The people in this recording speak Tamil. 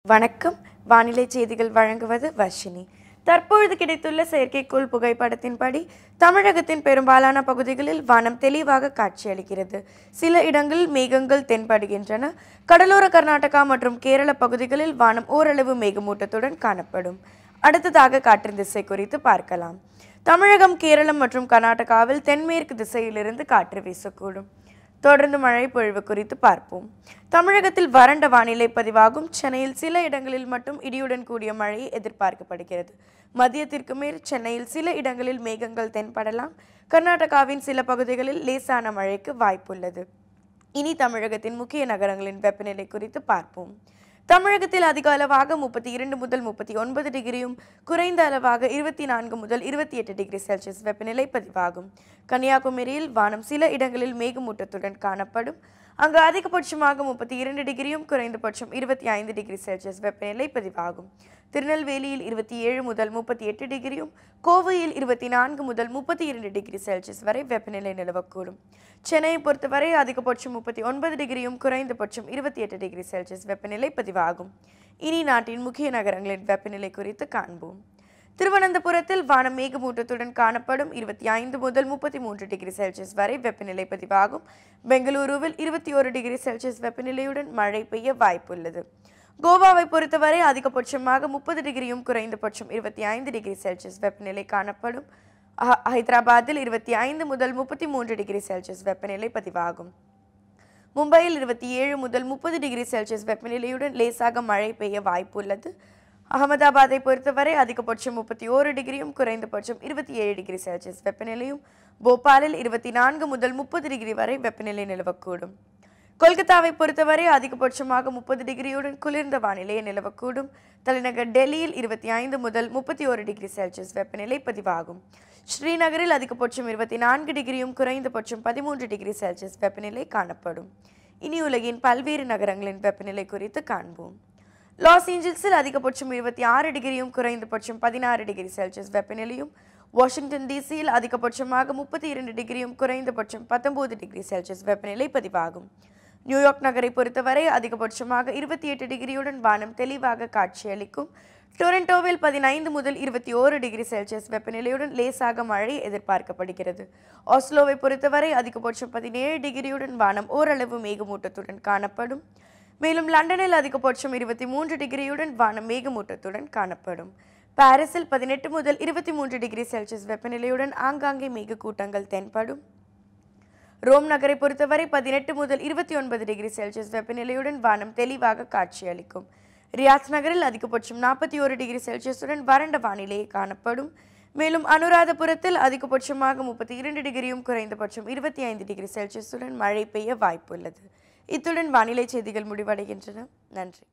வணக்கம். வானிலை செய்திகள் வழங்குவது வர்ஷினி. தற்பொழுது கிடைத்துள்ள செயற்கைக்கோள் புகைப்படத்தின்படி தமிழகத்தின் பெரும்பாலான பகுதிகளில் வானம் தெளிவாக காட்சியளிக்கிறது. சில இடங்களில் மேகங்கள் தென்படுகின்றன. கடலோர கர்நாடகா மற்றும் கேரள பகுதிகளில் வானம் ஓரளவு மேகமூட்டத்துடன் காணப்படும். அடுத்ததாக காற்றின் திசை குறித்து பார்க்கலாம். தமிழகம், கேரளம் மற்றும் கர்நாடகாவில் தென்மேற்கு திசையிலிருந்து காற்று வீசக்கூடும். தொடர்ந்து மழை பொழிவு குறித்து பார்ப்போம். தமிழகத்தில் வறண்ட வானிலை பதிவாகும். சென்னையில் சில இடங்களில் மட்டும் இடியுடன் கூடிய மழை எதிர்பார்க்கப்படுகிறது. மதியத்திற்கு மேல் சென்னையில் சில இடங்களில் மேகங்கள் தென்படலாம். கர்நாடகாவின் சில பகுதிகளில் லேசான மழைக்கு வாய்ப்புள்ளது. இனி தமிழகத்தின் முக்கிய நகரங்களின் வெப்பநிலை குறித்து பார்ப்போம். தமிழகத்தில் அதிக அளவாக 32 முதல் 39 டிகிரியும், குறைந்த அளவாக 24 முதல் 28 டிகிரி செல்சியஸ் வெப்பநிலை பதிவாகும். கன்னியாகுமரியில் வானம் சில இடங்களில் மேகமூட்டத்துடன் காணப்படும். அங்கு அதிகபட்சமாக 32 டிகிரியும், குறைந்தபட்சம் 25 டிகிரி செல்சியஸ் வெப்பநிலை பதிவாகும். திருநெல்வேலியில் 27 முதல் 38 டிகிரியும், கோவையில் 24 முதல் 32 டிகிரி செல்சியஸ் வரை வெப்பநிலை நிலவக்கூடும். சென்னையை பொறுத்தவரை அதிகபட்சம் 39 டிகிரியும், குறைந்தபட்சம் 28 டிகிரி செல்சியஸ் வெப்பநிலை பதிவாகும். இனி நாட்டின் முக்கிய நகரங்களின் வெப்பநிலை குறித்து காண்போம். திருவனந்தபுரத்தில் வானம் மேகமூட்டத்துடன் காணப்படும். 25 முதல் 33 டிகிரி செல்சியஸ் வரை வெப்பநிலை பதிவாகும். பெங்களூருவில் 21 டிகிரி செல்சியஸ் வெப்பநிலையுடன் மழை பெய்ய வாய்ப்புள்ளது. கோவாவை பொறுத்தவரை அதிகபட்சமாக 30 டிகிரியும், குறைந்தபட்சம் 25 டிகிரி செல்சியஸ் வெப்பநிலை காணப்படும். ஹைதராபாத்தில் 25 முதல் 33 டிகிரி செல்சியஸ் வெப்பநிலை பதிவாகும். மும்பையில் 27 முதல் 30 டிகிரி செல்சியஸ் வெப்பநிலையுடன் லேசாக மழை பெய்ய வாய்ப்புள்ளது. அகமதாபாத்தை பொறுத்தவரை அதிகபட்சம் 31 டிகிரியும், குறைந்தபட்சம் 27 டிகிரி செல்சியஸ் வெப்பநிலையும், போபாலில் 24 முதல் 30 டிகிரி வரை வெப்பநிலை நிலவக்கூடும். கொல்கத்தாவை பொறுத்தவரை அதிகபட்சமாக 30 டிகிரியுடன் குளிர்ந்த வானிலையை நிலவக்கூடும். தலைநகர் டெல்லியில் 25 முதல் 31 டிகிரி செல்சியஸ் வெப்பநிலை பதிவாகும். ஸ்ரீநகரில் அதிகபட்சம் 24 டிகிரியும், குறைந்தபட்சம் 13 டிகிரி செல்சியஸ் வெப்பநிலை காணப்படும். இனி உலகின் பல்வேறு நகரங்களின் வெப்பநிலை குறித்து காண்போம். லாஸ் ஏஞ்சல்ஸில் அதிகபட்சம் 26 டிகிரியும், குறைந்தபட்சம் 16 டிகிரி செல்சியஸ் வெப்பநிலையும், வாஷிங்டன் டிசியில் அதிகபட்சமாக 32 டிகிரியும், குறைந்தபட்சம் 19 டிகிரி செல்சியஸ் வெப்பநிலை பதிவாகும். நியூயார்க் நகரை பொறுத்தவரை அதிகபட்சமாக 28 டிகிரியுடன் வானம் தெளிவாக காட்சியளிக்கும். டொரண்டோவில் 15 முதல் 21 டிகிரி செல்சியஸ் வெப்பநிலையுடன் லேசாக மழை எதிர்பார்க்கப்படுகிறது. ஆஸ்லோவை பொறுத்தவரை அதிகபட்சம் 17 டிகிரியுடன் வானம் ஓரளவு மேகமூட்டத்துடன் காணப்படும். மேலும் லண்டனில் அதிகபட்சம் 23 டிகிரியுடன் வானம் மேகமூட்டத்துடன் காணப்படும். பாரிஸில் 18 முதல் 23 டிகிரி செல்சியஸ் வெப்பநிலையுடன் ஆங்காங்கே மேகக்கூட்டங்கள் தென்படும். ரோம் நகரை பொறுத்தவரை 18 முதல் 29 டிகிரி செல்சியஸ் வெப்பநிலையுடன் வானம் தெளிவாக காட்சியளிக்கும். ரியாத் நகரில் அதிகபட்சம் 41 டிகிரி செல்சியஸுடன் வறண்ட வானிலையே காணப்படும். மேலும் அனுராதபுரத்தில் அதிகபட்சமாக 32 டிகிரியும், குறைந்தபட்சம் 25 டிகிரி செல்சியஸுடன் மழை பெய்ய வாய்ப்புள்ளது. இத்துடன் வானிலை செய்திகள் முடிவடைகின்றன. நன்றி.